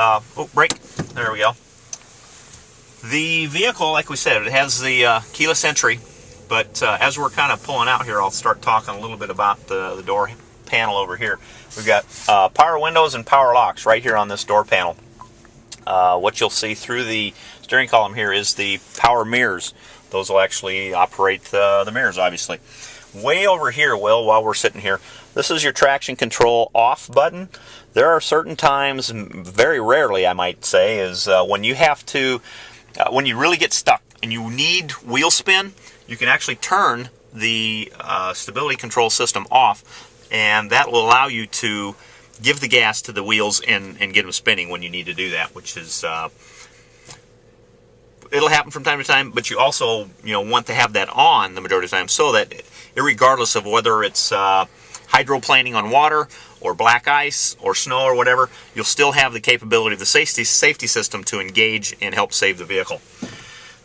Oh, brake. There we go. The vehicle, like we said, it has the keyless entry, but as we're kind of pulling out here, I'll start talking a little bit about the door panel over here. We've got power windows and power locks right here on this door panel. What you'll see through the steering column here is the power mirrors. Those will actually operate the mirrors, obviously. Way over here, Will, while we're sitting here, this is your traction control off button. There are certain times, very rarely I might say, is when you have to, when you really get stuck and you need wheel spin, you can actually turn the stability control system off, and that will allow you to give the gas to the wheels and get them spinning when you need to do that, which is, it'll happen from time to time, but you also want to have that on the majority of the time so that irregardless of whether it's hydroplaning on water or black ice or snow or whatever, you'll still have the capability of the safety system to engage and help save the vehicle.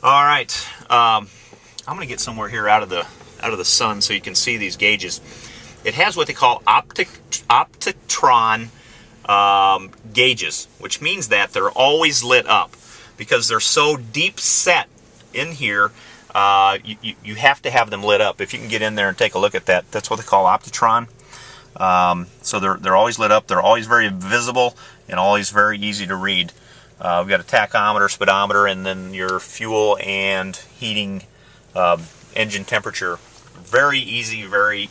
All right, I'm going to get somewhere here out of the sun so you can see these gauges. It has what they call Optitron gauges, which means that they're always lit up because they're so deep set in here. You have to have them lit up. If you can get in there and take a look at that, that's what they call Optitron. So they're always lit up. They're always very visible and always very easy to read. We've got a tachometer, speedometer, and then your fuel and heating engine temperature. Very easy, very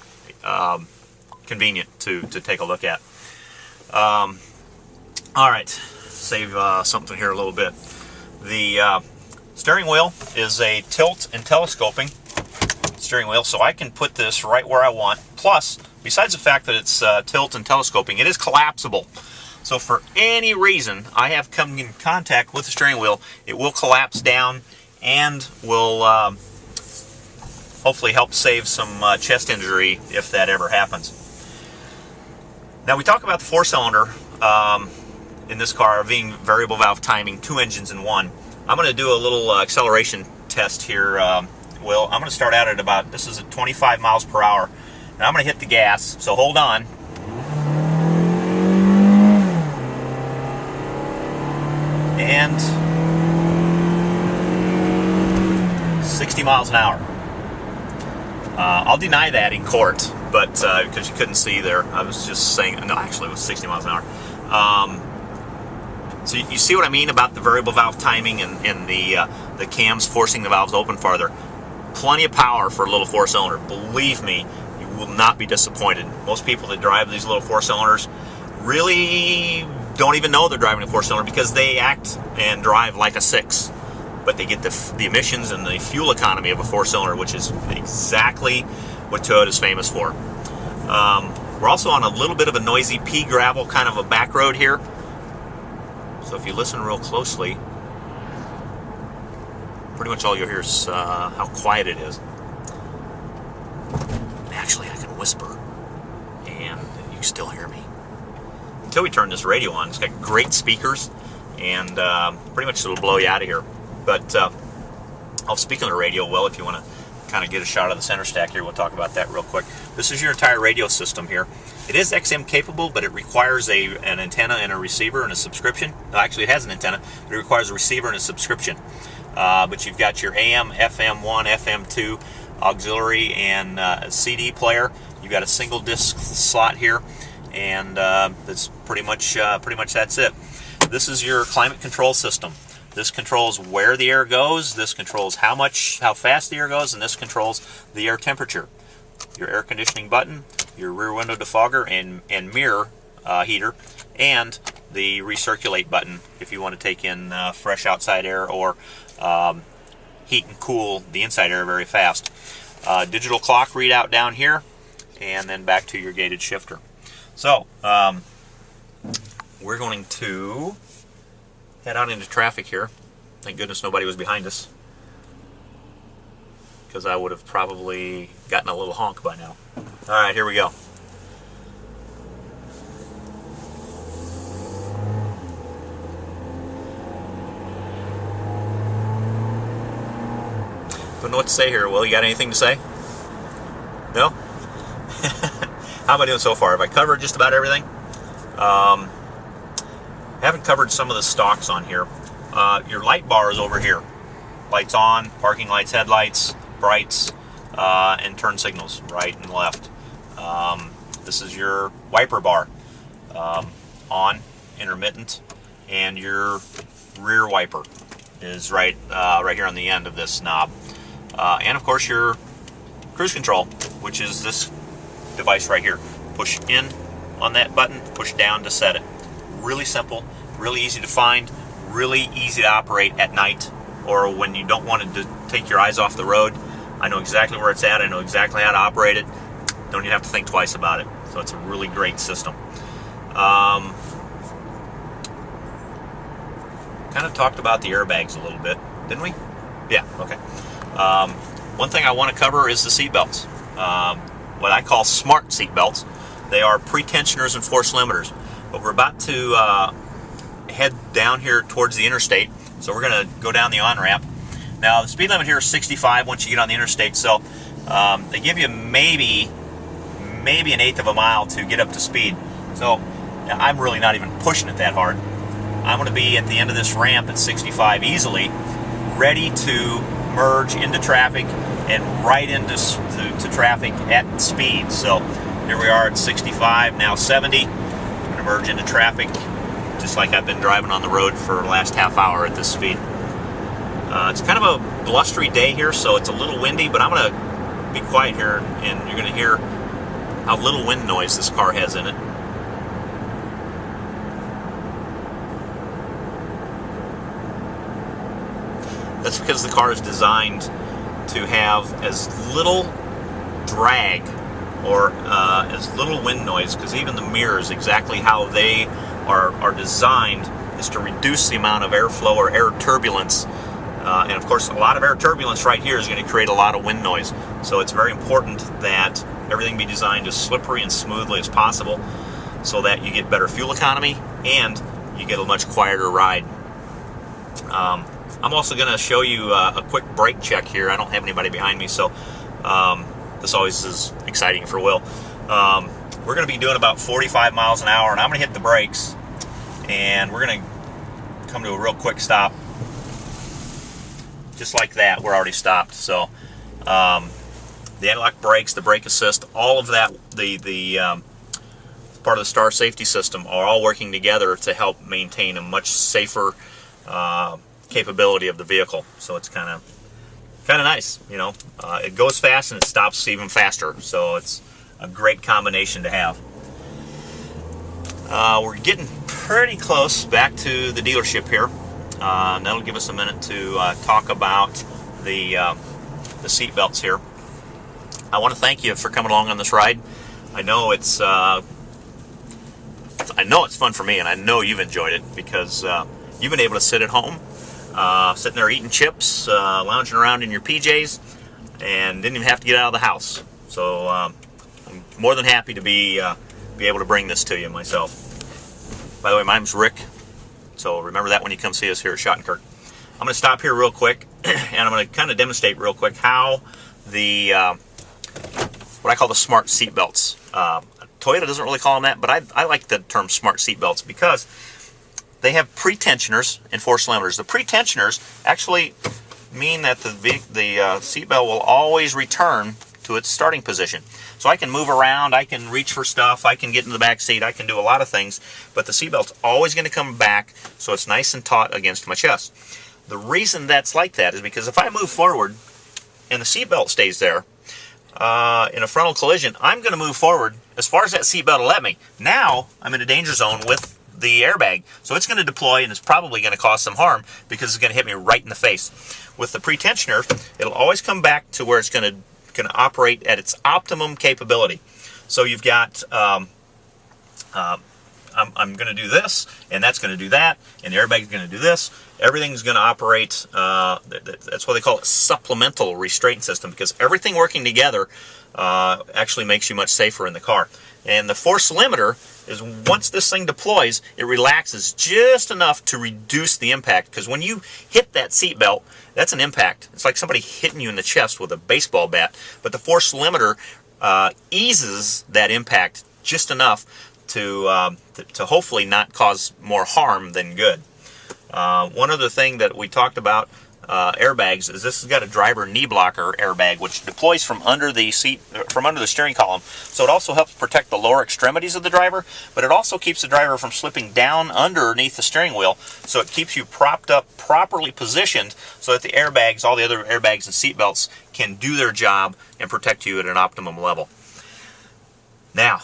convenient to take a look at. All right, save something here a little bit. The steering wheel is a tilt and telescoping steering wheel, so I can put this right where I want. Plus, besides the fact that it's tilt and telescoping, it is collapsible. So for any reason I have come in contact with the steering wheel, it will collapse down and will hopefully help save some chest injury if that ever happens. Now we talk about the four-cylinder in this car being variable valve timing, 2 engines in one. I'm going to do a little acceleration test here, Will. I'm going to start out at about, this is at 25 miles per hour, and I'm going to hit the gas, so hold on. And 60 miles an hour. I'll deny that in court, but because you couldn't see there, I was just saying, no, actually it was 60 miles an hour. So you see what I mean about the variable valve timing and the cams forcing the valves open farther. Plenty of power for a little four-cylinder. Believe me, you will not be disappointed. Most people that drive these little four-cylinders really don't even know they're driving a four-cylinder because they act and drive like a 6. But they get the emissions and the fuel economy of a four-cylinder, which is exactly what Toyota's famous for. We're also on a little bit of a noisy pea gravel kind of a back road here. So if you listen real closely, pretty much all you'll hear is how quiet it is. And actually, I can whisper, and you can still hear me. Until we turn this radio on, it's got great speakers, and pretty much it'll blow you out of here. But speaking of the radio, well, if you want to kind of get a shot of the center stack here, we'll talk about that real quick. This is your entire radio system here. It is XM capable, but it requires an antenna and a receiver and a subscription. No, actually, it has an antenna, but it requires a receiver and a subscription. But you've got your AM, FM1, FM2, auxiliary, and a CD player. You've got a single disc slot here, and that's pretty much that's it. This is your climate control system. This controls where the air goes, this controls how fast the air goes, and this controls the air temperature. Your air conditioning button, your rear window defogger and mirror heater, and the recirculate button if you want to take in fresh outside air or heat and cool the inside air very fast. Digital clock readout down here, and then back to your gated shifter. So, we're going to head out into traffic here. Thank goodness nobody was behind us, because I would have probably gotten a little honk by now. Alright, here we go. Don't know what to say here, Will. You got anything to say? No? How am I doing so far? Have I covered just about everything? Haven't covered some of the stalks on here. Your light bar is over here. Lights on, parking lights, headlights, brights, and turn signals, right and left. This is your wiper bar, on, intermittent, and your rear wiper is right here on the end of this knob. And of course your cruise control, which is this device right here. Push in on that button, push down to set it. Really simple, really easy to find, really easy to operate at night or when you don't want to take your eyes off the road. I know exactly where it's at, I know exactly how to operate it. Don't even have to think twice about it. So it's a really great system. Kind of talked about the airbags a little bit, didn't we? Yeah, okay. One thing I want to cover is the seatbelts. What I call smart seatbelts. They are pre-tensioners and force limiters. But we're about to head down here towards the interstate, so we're going to go down the on-ramp. Now, the speed limit here is 65 once you get on the interstate, so they give you maybe an eighth of a mile to get up to speed. So I'm really not even pushing it that hard. I'm going to be at the end of this ramp at 65 easily, ready to merge into traffic and right into to traffic at speed. So here we are at 65, now 70. I'm going to merge into traffic just like I've been driving on the road for the last half hour at this speed. It's kind of a blustery day here, so it's a little windy, but I'm going to be quiet here and you're going to hear how little wind noise this car has in it. That's because the car is designed to have as little drag or as little wind noise, because even the mirrors, exactly how they are designed, is to reduce the amount of airflow or air turbulence. And of course, a lot of air turbulence right here is going to create a lot of wind noise. So it's very important that everything be designed as slippery and smoothly as possible so that you get better fuel economy and you get a much quieter ride. I'm also going to show you a quick brake check here. I don't have anybody behind me, so this always is exciting for Will. We're going to be doing about 45 miles an hour, and I'm going to hit the brakes, and we're going to come to a real quick stop. Just like that, we're already stopped. So the anti-lock brakes, the brake assist, all of that, the part of the Star safety system are all working together to help maintain a much safer capability of the vehicle. So it's kind of nice, you know. It goes fast and it stops even faster, so it's a great combination to have. We're getting pretty close back to the dealership here. That'll give us a minute to talk about the seat belts here. I want to thank you for coming along on this ride. I know it's fun for me, and I know you've enjoyed it because you've been able to sit at home, sitting there eating chips, lounging around in your PJs, and didn't even have to get out of the house. So I'm more than happy to be able to bring this to you myself. By the way, my name's Rick, so remember that when you come see us here at Shottenkirk. I'm going to stop here real quick, and I'm going to kind of demonstrate real quick how the what I call the smart seat belts. Toyota doesn't really call them that, but I like the term smart seat belts because they have pre-tensioners and force limiters. The pre-tensioners actually mean that the seat belt will always return to its starting position. So I can move around, I can reach for stuff, I can get in the back seat, I can do a lot of things, but the seat belt's always going to come back so it's nice and taut against my chest. The reason that's like that is because if I move forward and the seat belt stays there, in a frontal collision, I'm going to move forward as far as that seat belt will let me. Now I'm in a danger zone with the airbag, so it's going to deploy and it's probably going to cause some harm because it's going to hit me right in the face. With the pre-tensioner, it'll always come back to where it's going to operate at its optimum capability. So you've got I'm going to do this, and that's going to do that, and the airbag is going to do this. Everything's going to operate, that's why they call it supplemental restraint system, because everything working together actually makes you much safer in the car. And the force limiter is once this thing deploys, it relaxes just enough to reduce the impact, because when you hit that seat belt, that's an impact. It's like somebody hitting you in the chest with a baseball bat, but the force limiter eases that impact just enough to hopefully not cause more harm than good. One other thing that we talked about, airbags, is this has got a driver knee blocker airbag, which deploys from under the seat, from under the steering column. So it also helps protect the lower extremities of the driver, but it also keeps the driver from slipping down underneath the steering wheel. So it keeps you propped up, properly positioned, so that the airbags, all the other airbags and seatbelts, can do their job and protect you at an optimum level. Now,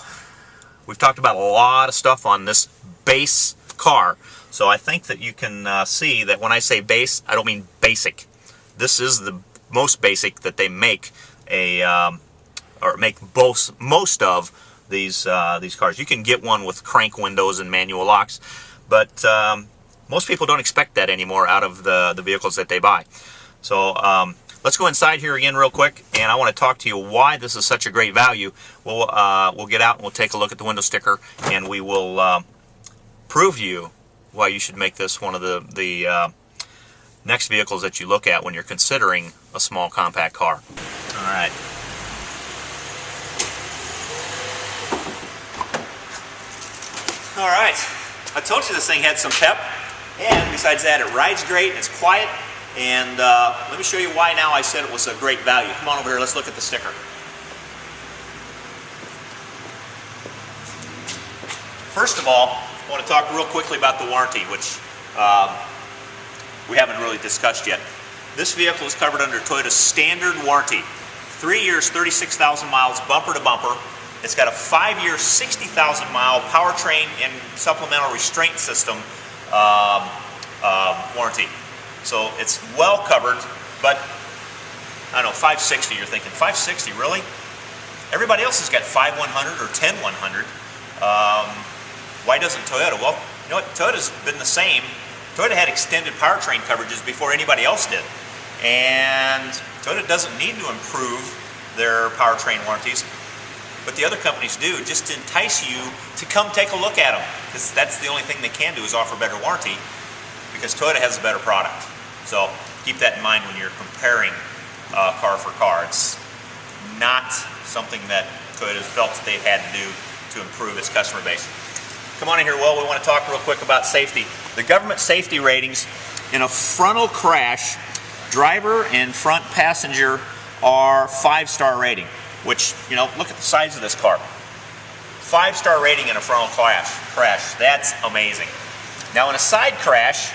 we've talked about a lot of stuff on this base car. So I think that you can see that when I say base, I don't mean basic. This is the most basic that they make or make most of these cars. You can get one with crank windows and manual locks, but most people don't expect that anymore out of the vehicles that they buy. So let's go inside here again real quick, and I want to talk to you why this is such a great value. We'll get out and we'll take a look at the window sticker, and we will prove to you why you should make this one of the next vehicles that you look at when you're considering a small compact car. All right. All right. I told you this thing had some pep, and besides that, it rides great, it's quiet, and let me show you why now I said it was a great value. Come on over here, let's look at the sticker. First of all, I want to talk real quickly about the warranty, which we haven't really discussed yet. This vehicle is covered under Toyota's standard warranty. 3 years, 36,000 miles, bumper to bumper. It's got a 5-year, 60,000-mile powertrain and supplemental restraint system warranty. So it's well covered, but I don't know, 560, you're thinking, 560, really? Everybody else has got 5,100 or 10,100. Why doesn't Toyota? Well, you know what? Toyota's been the same. Toyota had extended powertrain coverages before anybody else did. And Toyota doesn't need to improve their powertrain warranties, but the other companies do, just to entice you to come take a look at them. Because that's the only thing they can do, is offer better warranty, because Toyota has a better product. So keep that in mind when you're comparing car for car. It's not something that Toyota felt that they had to do to improve its customer base. Come on in here, Will. We want to talk real quick about safety. The government safety ratings in a frontal crash, driver and front passenger are 5-star rating, which, you know, look at the size of this car. 5-star rating in a frontal crash. That's amazing. Now in a side crash,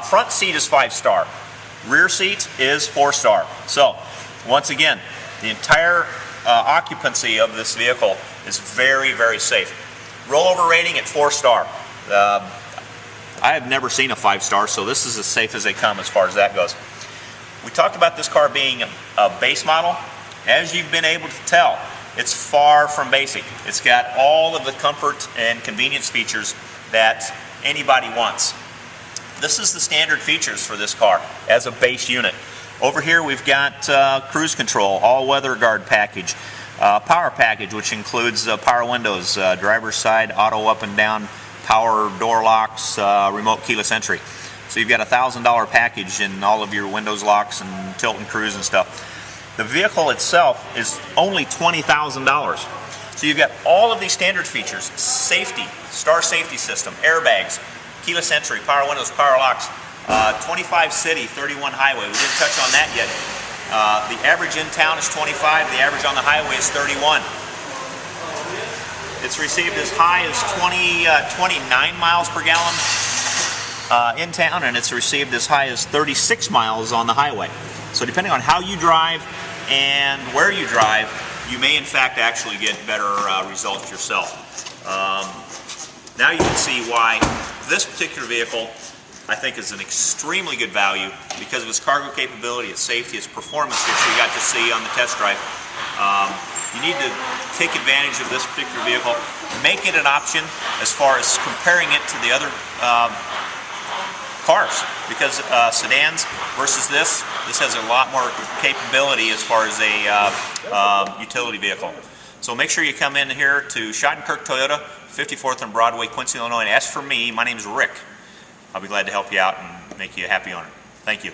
front seat is 5-star. Rear seat is 4-star. So, once again, the entire occupancy of this vehicle is very, very safe. Rollover rating at 4-star. I have never seen a 5-star, so this is as safe as they come as far as that goes. We talked about this car being a base model. As you've been able to tell, it's far from basic. It's got all of the comfort and convenience features that anybody wants. This is the standard features for this car as a base unit. Over here we've got cruise control, all-weather guard package, power package, which includes power windows, driver's side, auto up and down, power door locks, remote keyless entry. So you've got a $1,000 package in all of your windows locks and tilt and cruise and stuff. The vehicle itself is only $20,000. So you've got all of these standard features: safety, star safety system, airbags, keyless entry, power windows, power locks, 25 city, 31 highway. We didn't touch on that yet. The average in town is 25, the average on the highway is 31. It's received as high as 29 miles per gallon in town, and it's received as high as 36 miles on the highway. So depending on how you drive and where you drive, you may in fact actually get better results yourself. Now you can see why this particular vehicle, I think, is an extremely good value because of its cargo capability, its safety, its performance, which we got to see on the test drive. You need to take advantage of this particular vehicle, make it an option as far as comparing it to the other cars, because sedans versus this has a lot more capability as far as a utility vehicle. So make sure you come in here to Shottenkirk Toyota, 54th and Broadway, Quincy, Illinois, and ask for me. My name's Rick. I'll be glad to help you out and make you a happy owner. Thank you.